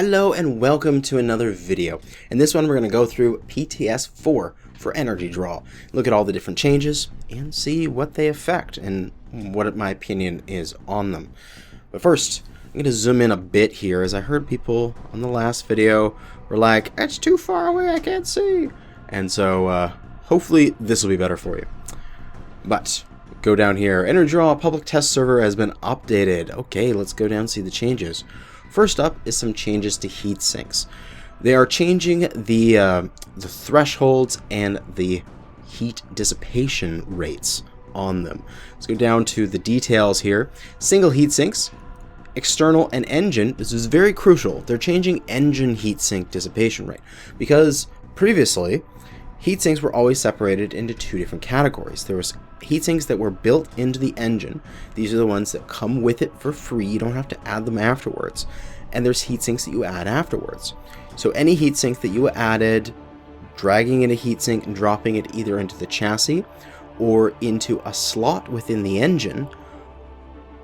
Hello and welcome to another video. In this one we're going to go through PTS 4 for energy draw, look at all the different changes and see what they affect and what my opinion is on them. But first, I'm going to zoom in a bit here, as I heard people on the last video were like, it's too far away, I can't see. And so hopefully this will be better for you. But go down here, energy draw public test server has been updated. Okay, let's go down and see the changes. First up is some changes to heat sinks. They are changing the thresholds and the heat dissipation rates on them. Let's go down to the details here. Single heat sinks, external and engine. This is very crucial. They're changing engine heat sink dissipation rate because previously heat sinks were always separated into two different categories. There was heat sinks that were built into the engine. These are the ones that come with it for free. You don't have to add them afterwards. And there's heat sinks that you add afterwards. So any heat sink that you added, dragging in a heat sink and dropping it either into the chassis or into a slot within the engine,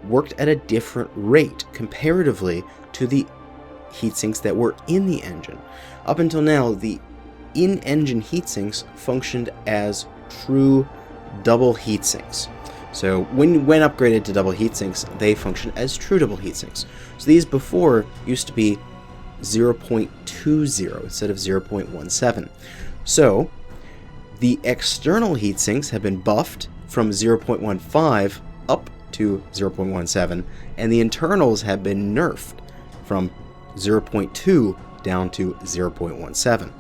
worked at a different rate comparatively to the heat sinks that were in the engine. Up until now, the in-engine heat sinks functioned as true double heat sinks. So when upgraded to double heat sinks, they function as true double heat sinks. So these before used to be 0.20 instead of 0.17. So the external heat sinks have been buffed from 0.15 up to 0.17, and the internals have been nerfed from 0.2 down to 0.17.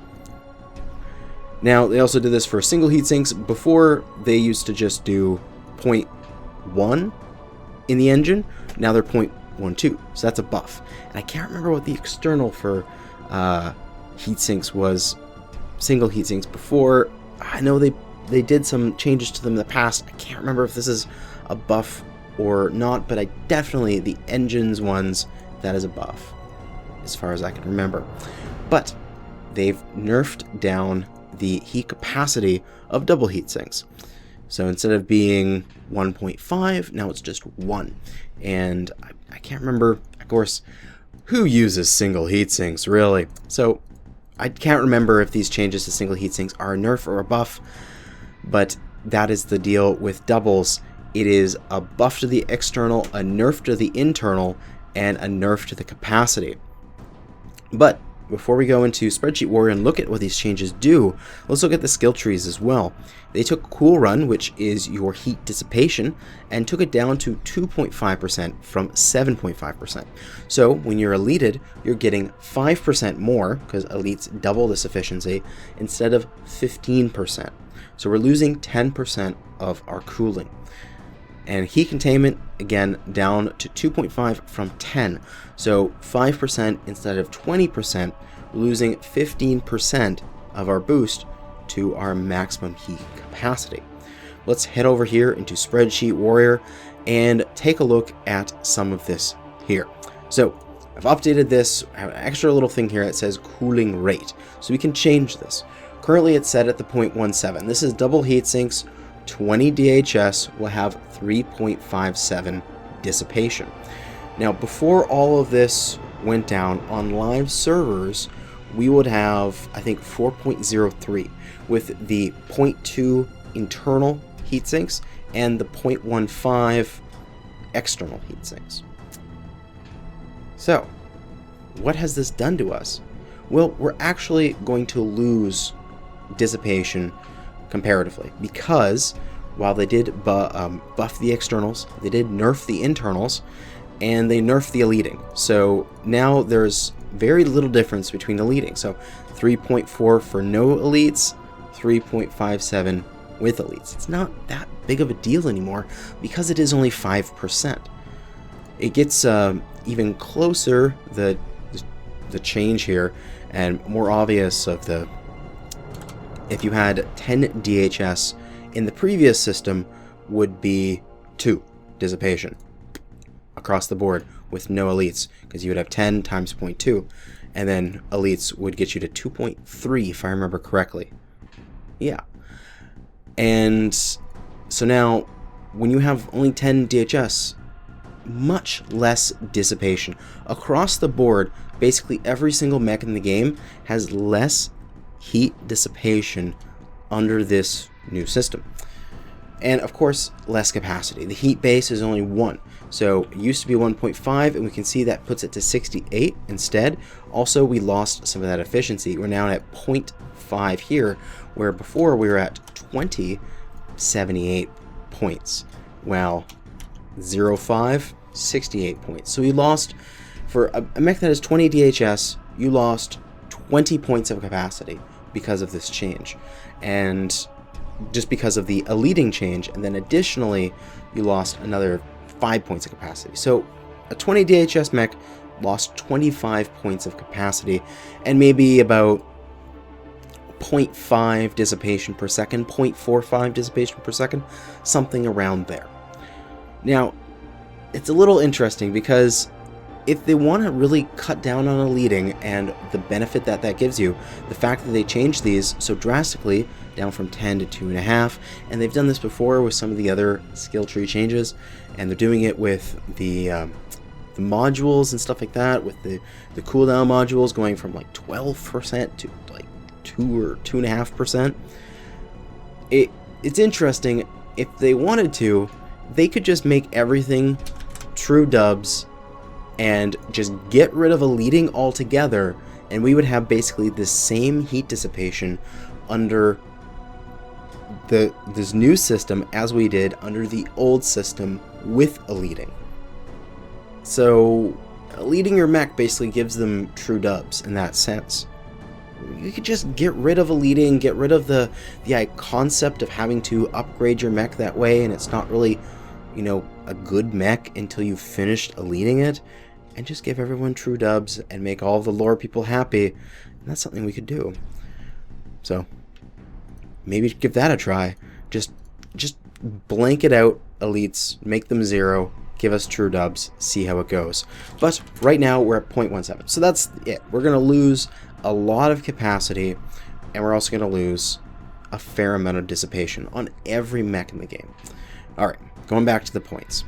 Now, they also did this for single heat sinks. Before, they used to just do 0.1 in the engine. Now they're 0.12, so that's a buff. And I can't remember what the external for heat sinks was, single heat sinks before. I know they did some changes to them in the past. I can't remember if this is a buff or not, but I definitely, the engines ones, that is a buff, as far as I can remember. But they've nerfed down the heat capacity of double heat sinks. So instead of being 1.5, now it's just 1. And I can't remember, of course, who uses single heat sinks, really. So I can't remember if these changes to single heat sinks are a nerf or a buff, but that is the deal with doubles. It is a buff to the external, a nerf to the internal, and a nerf to the capacity. But before we go into Spreadsheet Warrior and look at what these changes do, let's look at the skill trees as well. They took Cool Run, which is your heat dissipation, and took it down to 2.5% from 7.5%. So when you're Elited, you're getting 5% more, because Elites double this efficiency, instead of 15%. So we're losing 10% of our cooling. And heat containment, again, down to 2.5 from 10. So 5% instead of 20%, losing 15% of our boost to our maximum heat capacity. Let's head over here into Spreadsheet Warrior and take a look at some of this here. So I've updated this. I have an extra little thing here that says cooling rate. So we can change this. Currently it's set at the 0.17. This is double heat sinks. 20 DHS will have 3.57 dissipation. Now, before all of this went down on live servers, we would have, I think, 4.03 with the 0.2 internal heat sinks and the 0.15 external heat sinks. So, what has this done to us? Well, we're actually going to lose dissipation comparatively, because while they did buff the externals, they did nerf the internals, and they nerfed the eliting. So now there's very little difference between eliting. So 3.4 for no elites, 3.57 with elites. It's not that big of a deal anymore because it is only 5%. It gets even closer, the change here, and more obvious of the, if you had 10 DHS in the previous system, would be 2 dissipation across the board with no elites, because you would have 10 times 0.2, and then elites would get you to 2.3 if I remember correctly. Yeah. And so now when you have only 10 DHS, much less dissipation. Across the board, basically every single mech in the game has less heat dissipation under this new system. And of course, less capacity. The heat base is only 1. So it used to be 1.5, and we can see that puts it to 68 instead. Also, we lost some of that efficiency. We're now at 0.5 here, where before we were at 78 points. Well, 0.5, 68 points. So we lost, for a mech that is 20 DHS, you lost 20 points of capacity because of this change. And just because of the eliting change, and then additionally, you lost another 5 points of capacity. So a 20 DHS mech lost 25 points of capacity, and maybe about 0.5 dissipation per second, 0.45 dissipation per second, something around there. Now, it's a little interesting because if they want to really cut down on eliting and the benefit that that gives you, the fact that they changed these so drastically, down from 10 to 2.5, and they've done this before with some of the other skill tree changes, and they're doing it with the modules and stuff like that, with the cooldown modules going from like 12% to like 2 or 2.5%. It's interesting. If they wanted to, they could just make everything true dubs and just get rid of eliting altogether, and we would have basically the same heat dissipation under this new system as we did under the old system with eliting. So eliting your mech basically gives them true dubs in that sense. You could just get rid of eliting, get rid of the concept of having to upgrade your mech that way, and it's not really, you know, a good mech until you've finished eliting it, and just give everyone true dubs and make all the lore people happy. And that's something we could do. So maybe give that a try. Just blanket out elites, make them 0, give us true dubs, see how it goes. But right now we're at 0.17, so that's it. We're gonna lose a lot of capacity, and we're also gonna lose a fair amount of dissipation on every mech in the game. Alright, going back to the points.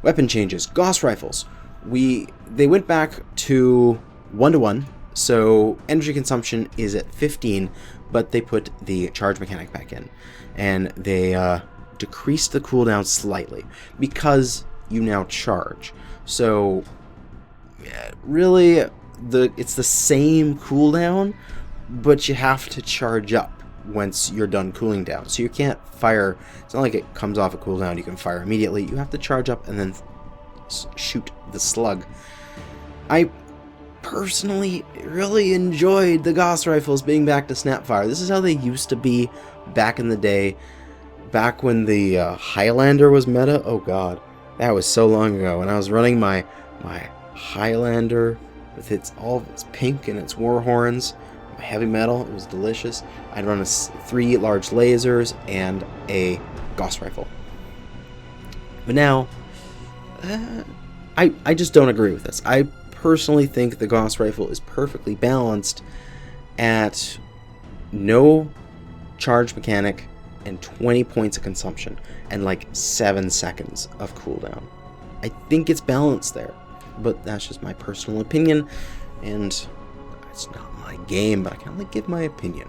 Weapon changes. Gauss rifles. They went back to 1-to-1, so energy consumption is at 15, but they put the charge mechanic back in, and they decreased the cooldown slightly because you now charge. So really, it's the same cooldown, but you have to charge up once you're done cooling down. So you can't fire. It's not like it comes off a cooldown, you can fire immediately. You have to charge up and then shoot the slug. I personally really enjoyed the Gauss rifles being back to snapfire. This is how they used to be back in the day, back when the Highlander was meta. Oh god, that was so long ago. When I was running my Highlander with its pink and its war horns, my heavy metal, it was delicious. I'd run 3 large lasers and a Gauss rifle. But now, I just don't agree with this. I personally think the Gauss rifle is perfectly balanced at no charge mechanic and 20 points of consumption and like 7 seconds of cooldown. I think it's balanced there, but that's just my personal opinion, and it's not my game, but I can only give my opinion.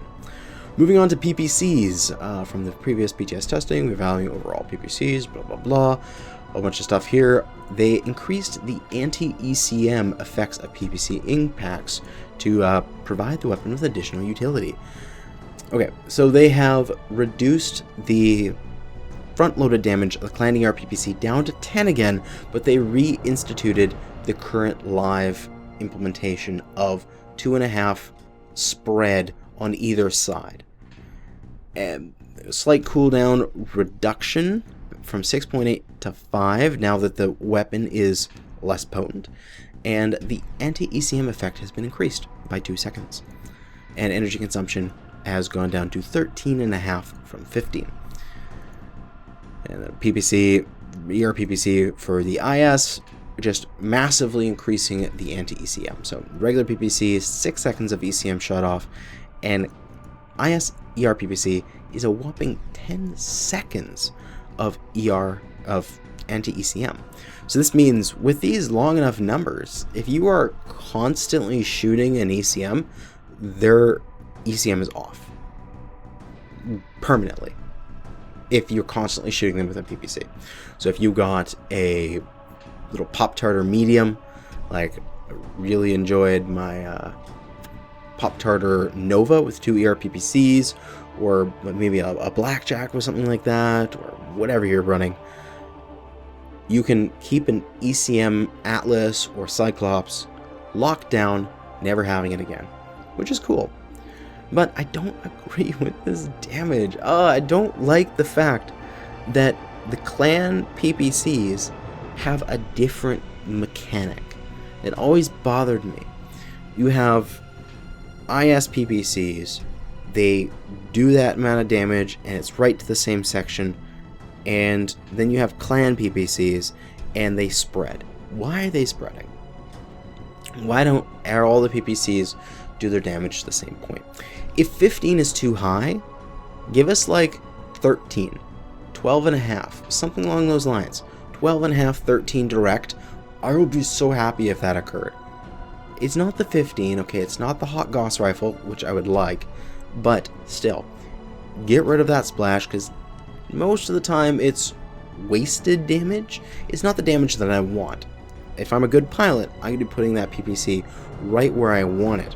Moving on to PPCs. From the previous PTS testing, we value overall PPCs, blah blah blah, a whole bunch of stuff here. They increased the anti-ECM effects of PPC impacts to provide the weapon with additional utility. Okay, so they have reduced the front-loaded damage of the Clan ER PPC down to 10 again, but they reinstituted the current live implementation of 2.5 spread on either side. And a slight cooldown reduction from 6.8 to 5 now that the weapon is less potent, and the anti-ECM effect has been increased by 2 seconds, and energy consumption has gone down to 13.5 from 15. And the PPC, ER PPC for the IS, just massively increasing the anti-ECM. So regular PPC is 6 seconds of ECM shut off, and IS ER PPC is a whopping 10 seconds of anti-ECM. So this means with these long enough numbers, if you are constantly shooting an ECM, their ECM is off permanently if you're constantly shooting them with a PPC. So if you got a little Pop-Tarter medium, like I really enjoyed my Pop-Tarter Nova with 2 PPCs, or maybe a Blackjack with something like that, or whatever you're running, you can keep an ECM Atlas or Cyclops locked down, never having it again, which is cool. But I don't agree with this damage. I don't like the fact that the clan PPCs have a different mechanic. It always bothered me. You have IS PPCs, they do that amount of damage and it's right to the same section, and then you have clan PPCs and they spread. Why are they spreading? Why don't all the PPCs do their damage to the same point? If 15 is too high, give us like 13, 12 and a half, something along those lines. 12 and a half, 13 direct. I would be so happy if that occurred. It's not the 15, okay, it's not the Hot Gauss rifle, which I would like, but still, get rid of that splash, because most of the time it's wasted damage. It's not the damage that I want. If I'm a good pilot, I'm going to be putting that PPC right where I want it,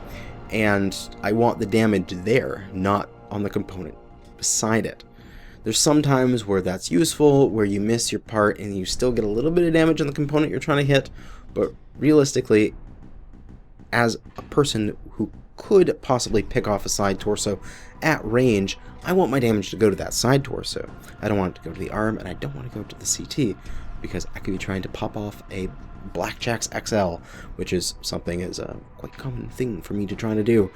and I want the damage there, not on the component beside it. There's some times where that's useful, where you miss your part and you still get a little bit of damage on the component you're trying to hit, but realistically, as a person who could possibly pick off a side torso at range, I want my damage to go to that side torso. I don't want it to go to the arm, and I don't want to go to the CT, because I could be trying to pop off a Blackjack's XL, which is something is a quite common thing for me to try to do.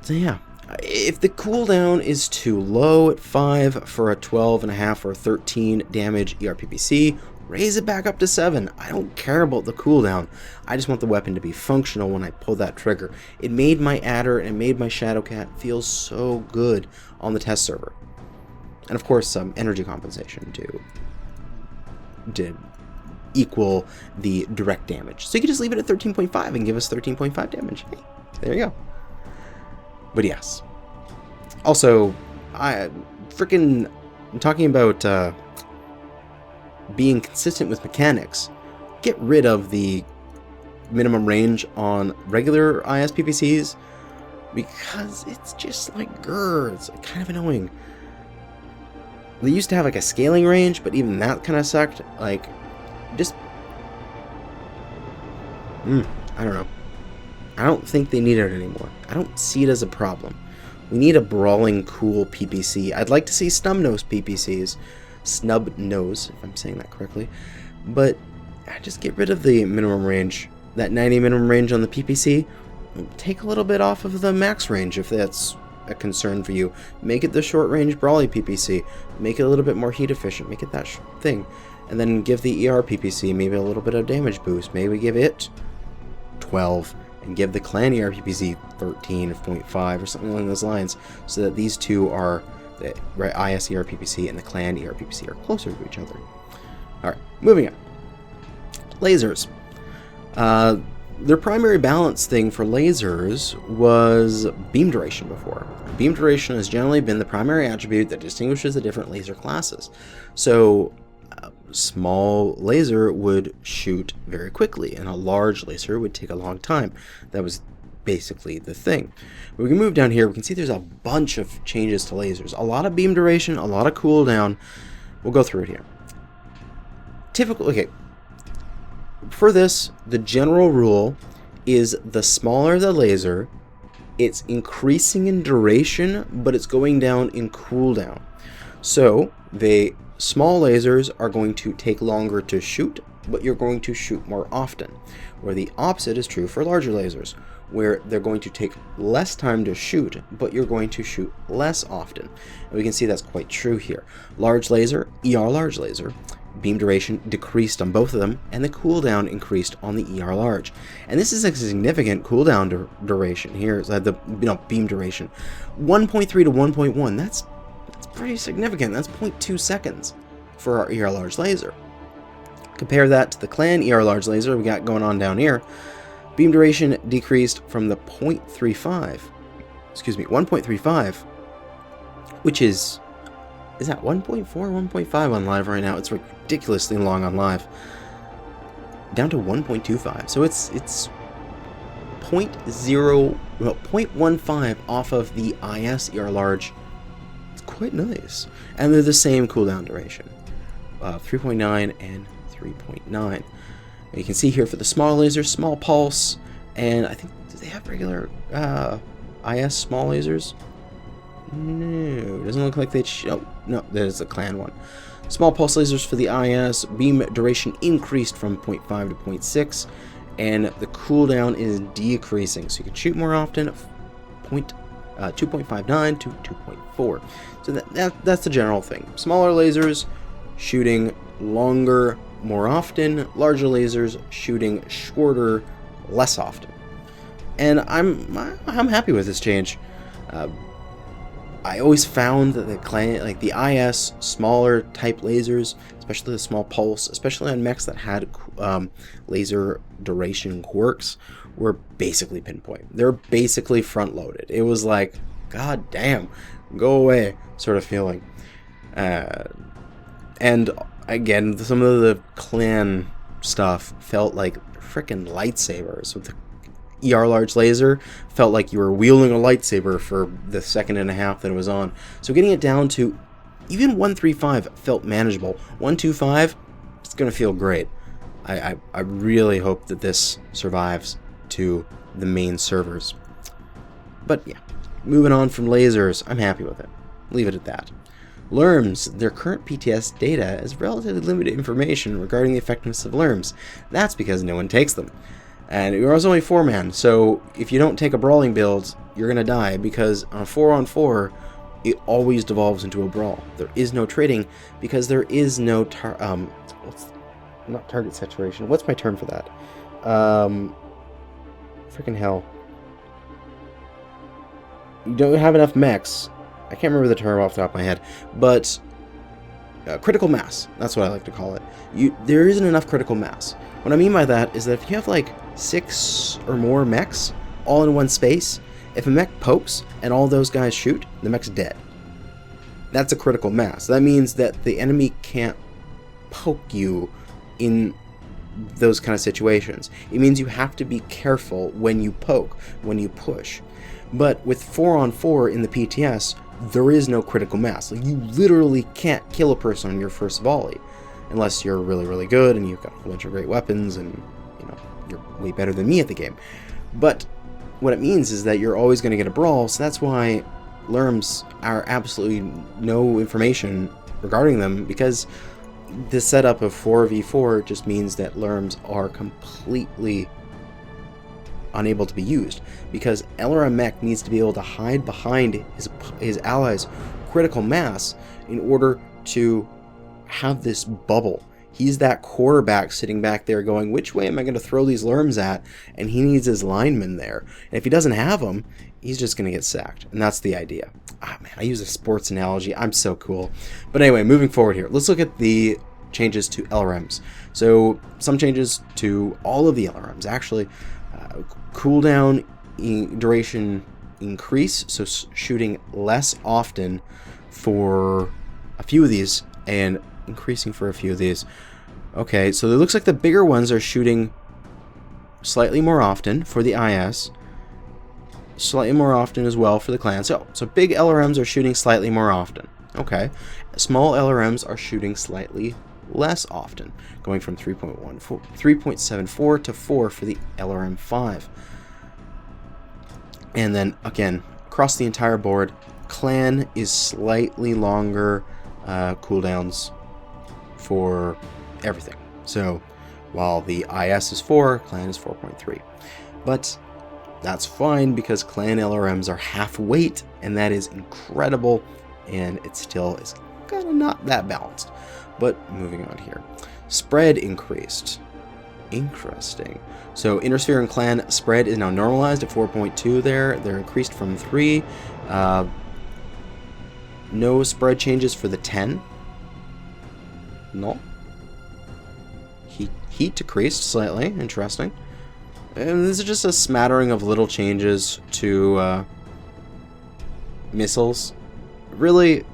So yeah, if the cooldown is too low at 5 for a 12.5 or 13 damage ERPPC, raise it back up to 7. I don't care about the cooldown. I just want the weapon to be functional when I pull that trigger. It made my Adder and it made my Shadowcat feel so good on the test server. And of course, some energy compensation to equal the direct damage. So you can just leave it at 13.5 and give us 13.5 damage. Hey, there you go. But yes. Also, I'm talking about being consistent with mechanics. Get rid of the minimum range on regular IS PPCs, because it's just like, it's kind of annoying. They used to have like a scaling range, but even that kind of sucked. Like, just I don't know. I don't think they need it anymore. I don't see it as a problem. We need a brawling, cool PPC. I'd like to see snub-nose PPCs. Snub-nose, if I'm saying that correctly. But just get rid of the minimum range. That 90 minimum range on the PPC. Take a little bit off of the max range if that's a concern for you. Make it the short-range brawly PPC. Make it a little bit more heat efficient. Make it that thing. And then give the ER PPC maybe a little bit of damage boost. Maybe give it 12. And give the clan ERPPC 13.5 or something along those lines, so that these two are, the IS ERPPC and the clan ERPPC are closer to each other. Alright, moving on. Lasers. Their primary balance thing for lasers was beam duration before. Beam duration has generally been the primary attribute that distinguishes the different laser classes. So, small laser would shoot very quickly, and a large laser would take a long time. That was basically the thing. We can move down here. We can see there's a bunch of changes to lasers. A lot of beam duration, a lot of cooldown. We'll go through it here. Okay. For this, the general rule is the smaller the laser, it's increasing in duration, but it's going down in cooldown. So, small lasers are going to take longer to shoot, but you're going to shoot more often. Where the opposite is true for larger lasers, where they're going to take less time to shoot, but you're going to shoot less often. And we can see that's quite true here. Large laser, large laser, beam duration decreased on both of them, and the cooldown increased on the ER large. And this is a significant cooldown duration here. So the beam duration, 1.3 to 1.1. That's pretty significant. That's 0.2 seconds. for our ER large laser. Compare that to the Clan ER large laser we got going on down here. Beam duration decreased from the 1.35, which is that 1.4, 1.5 on live right now? It's ridiculously long on live. Down to 1.25, so it's 0.15 off of the IS ER large. It's quite nice, and they're the same cooldown duration, 3.9 and 3.9. You can see here for the small lasers, small pulse, and I think, do they have regular IS small lasers? No, doesn't look like they show. No, there's a Clan one. Small pulse lasers for the IS, beam duration increased from 0.5 to 0.6, and the cooldown is decreasing, so you can shoot more often, 2.59 to 2.4. So that's the general thing. Smaller lasers shooting longer more often, larger lasers shooting shorter less often. And I'm happy with this change. I always found that the IS smaller type lasers, especially the small pulse, especially on mechs that had laser duration quirks, were basically pinpoint. They're basically front loaded. It was like, god damn, go away sort of feeling. And again, some of the Clan stuff felt like freaking lightsabers. With the ER large laser, felt like you were wielding a lightsaber for the second and a half that it was on. So getting it down to even 135 felt manageable. 125, it's gonna feel great. I really hope that this survives to the main servers. But yeah, moving on from lasers, I'm happy with it. Leave it at that. LERMs, their current PTS data has relatively limited information regarding the effectiveness of LERMs. That's because no one takes them. And you're also only 4-man, so if you don't take a brawling build, you're gonna die, because on a 4-on-4, it always devolves into a brawl. There is no trading, because there is no not target saturation. What's my term for that? Freaking hell. You don't have enough mechs. I can't remember the term off the top of my head, but critical mass. That's what I like to call it. There isn't enough critical mass. What I mean by that is that if you have like 6 or more mechs all in one space, if a mech pokes and all those guys shoot, the mech's dead. That's a critical mass. That means that the enemy can't poke you in those kind of situations. It means you have to be careful when you poke, when you push. But with 4-on-4 in the PTS, there is no critical mass. Like, you literally can't kill a person on your first volley, unless you're really, really good and you've got a bunch of great weapons and, you know, you're way better than me at the game. But what it means is that you're always going to get a brawl, so that's why LERMs are absolutely no information regarding them, because the setup of 4v4 just means that LERMs are completely unable to be used, because LRM mech needs to be able to hide behind his allies' critical mass in order to have this bubble. He's that quarterback sitting back there going, which way am I going to throw these LERMs at? And he needs his linemen there. And if he doesn't have them, he's just going to get sacked. And that's the idea. Ah, man, I use a sports analogy. I'm so cool. But anyway, moving forward here, let's look at the changes to LRMs. So some changes to all of the LRMs, actually. Cooldown duration increase, so shooting less often for a few of these and increasing for a few of these. Okay, so it looks like the bigger ones are shooting slightly more often for the IS, slightly more often as well for the Clan. So big LRMs are shooting slightly more often. Okay, small LRMs are shooting slightly less often, going from 3.74 to 4 for the LRM5. And then again, across the entire board, Clan is slightly longer cooldowns for everything. So while the IS is 4, Clan is 4.3. But that's fine, because Clan LRMs are half weight, and that is incredible, and it still is kind of not that balanced. But moving on here. Spread increased. Interesting. So Intersphere and Clan spread is now normalized at 4.2 there. They're increased from 3. No spread changes for the 10. No. Heat decreased slightly. Interesting. And this is just a smattering of little changes to missiles. Really,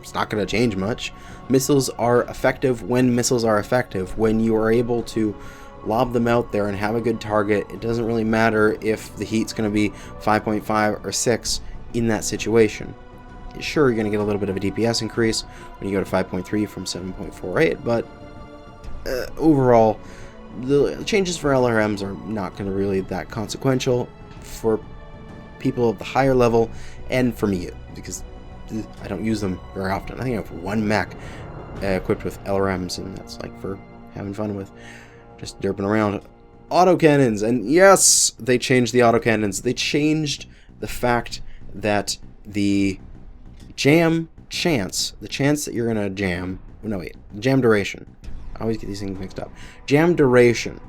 it's not going to change much. Missiles are effective when missiles are effective. When you are able to lob them out there and have a good target, it doesn't really matter if the heat's going to be 5.5 or 6 in that situation. Sure, you're going to get a little bit of a DPS increase when you go to 5.3 from 7.48, but overall, the changes for LRMs are not going to really that consequential for people of the higher level, and for me, because I don't use them very often. I think I have one mech equipped with LRMs, and that's like for having fun with, just derping around. Autocannons, and yes, they changed the autocannons. They changed the fact that the jam chance, the chance that you're gonna jam, no wait, jam duration. I always get these things mixed up. Jam duration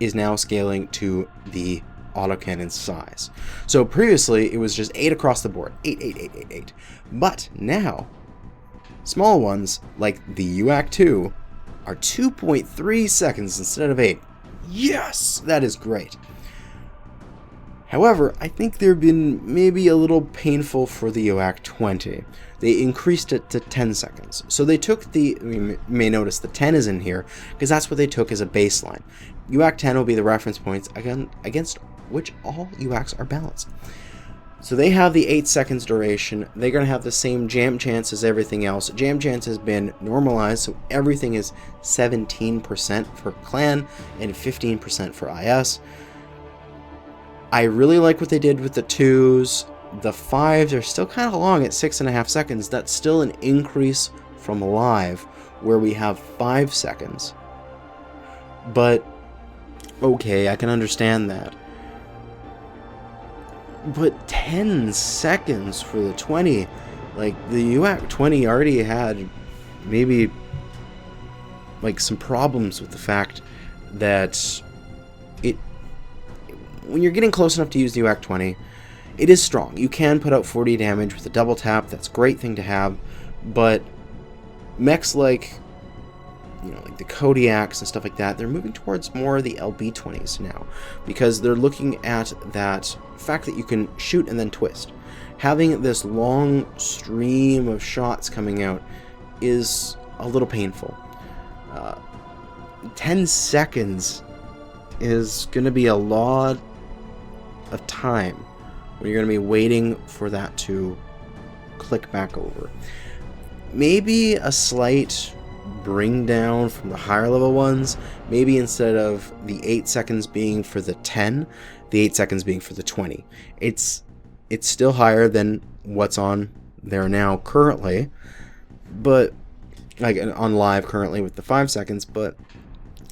is now scaling to the autocannon size. So previously it was just 8 across the board, 8, 8, 8, 8, 8. But now, small ones like the UAC-2 are 2.3 seconds instead of 8. Yes, that is great. However, I think they've been maybe a little painful for the UAC-20. They increased it to 10 seconds. So they took the, you may notice the 10 is in here, because that's what they took as a baseline. UAC-10 will be the reference points against which all UACs are balanced. So they have the 8 seconds duration. They're going to have the same jam chance as everything else. Jam chance has been normalized, so everything is 17% for clan and 15% for IS. I really like what they did with the 2s. The 5s are still kind of long at 6.5 seconds. That's still an increase from live, where we have 5 seconds. But, okay, I can understand that. But 10 seconds for the 20, like the UAC 20 already had maybe like some problems with the fact that when you're getting close enough to use the UAC 20, it is strong. You can put out 40 damage with a double tap. That's a great thing to have. But mechs like, like the Kodiaks and stuff like that, they're moving towards more of the LB20s now, because they're looking at that fact that you can shoot and then twist. Having this long stream of shots coming out is a little painful. 10 seconds is going to be a lot of time when you're going to be waiting for that to click back over. Maybe a slight bring down from the higher level ones. Maybe instead of the 8 seconds being for the 10, the 8 seconds being for the 20. It's still higher than what's on there now currently, but like on live currently with the 5 seconds, but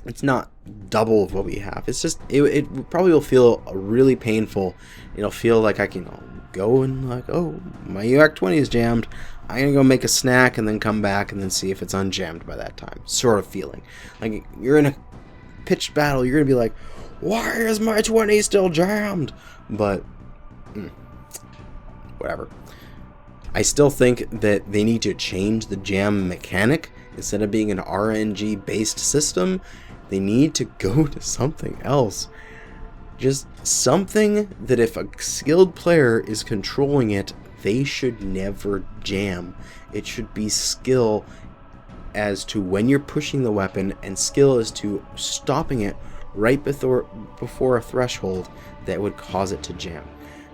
it's not double of what we have. It's just it probably will feel really painful. It'll feel like I can go and like, oh, my UAC 20 is jammed. I'm gonna go make a snack and then come back and then see if it's unjammed by that time. Sort of feeling like you're in a pitched battle. You're gonna be like, why is my 20 still jammed? But whatever. I still think that they need to change the jam mechanic. Instead of being an RNG based system, they need to go to something else. Just something that if a skilled player is controlling it, they should never jam. It should be skill as to when you're pushing the weapon, and skill as to stopping it right before a threshold that would cause it to jam.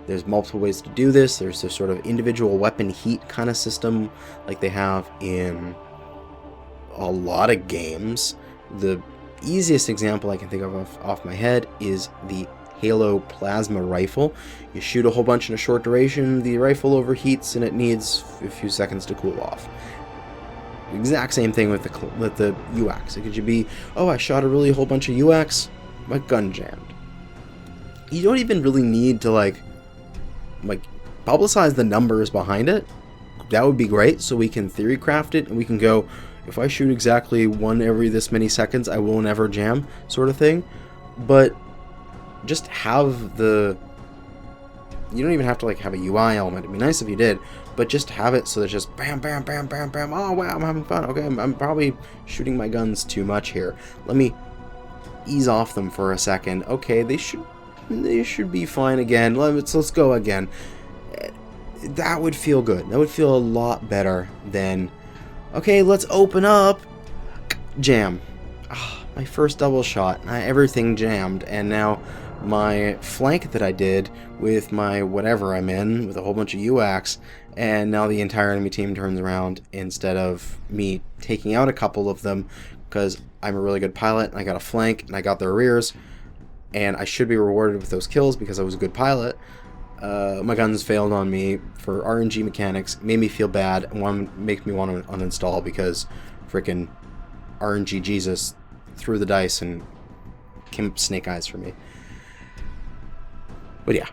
There's multiple ways to do this. There's this sort of individual weapon heat kind of system like they have in a lot of games. The easiest example I can think of off my head is the Halo plasma rifle. You shoot a whole bunch in a short duration, the rifle overheats and it needs a few seconds to cool off. Exact same thing with the UACs. It could you be, oh, I shot a really whole bunch of UACs, my gun jammed. You don't even really need to like publicize the numbers behind it. That would be great, so we can theory craft it and we can go, if I shoot exactly one every this many seconds, I will never jam, sort of thing. But just have the You don't even have to like have a UI element. It'd be nice if you did, but just have it so that it's just bam, bam, bam, bam, bam. Oh wow, I'm having fun. Okay, I'm probably shooting my guns too much here. Let me ease off them for a second. Okay, they should be fine again. Let's go again. That would feel good. That would feel a lot better than, okay, let's open up. Jam. Oh, my first double shot. Everything jammed, and now my flank that I did with my whatever I'm in, with a whole bunch of UACs, and now the entire enemy team turns around instead of me taking out a couple of them, because I'm a really good pilot, and I got a flank, and I got their rears, and I should be rewarded with those kills because I was a good pilot. My guns failed on me for RNG mechanics, made me feel bad, and make me want to uninstall because frickin' RNG Jesus threw the dice and came up snake eyes for me. But yeah.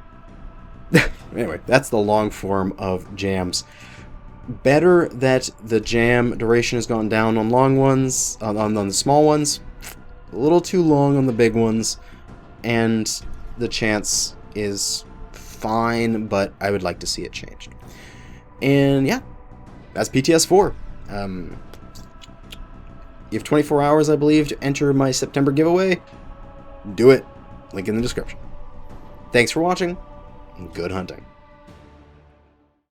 Anyway, that's the long form of jams. Better that the jam duration has gone down on long ones, on the small ones, a little too long on the big ones, and the chance is fine, but I would like to see it changed. And yeah, that's PTS 4. You have 24 hours, I believe, to enter my September giveaway. Do it. Link in the description. Thanks for watching, and good hunting.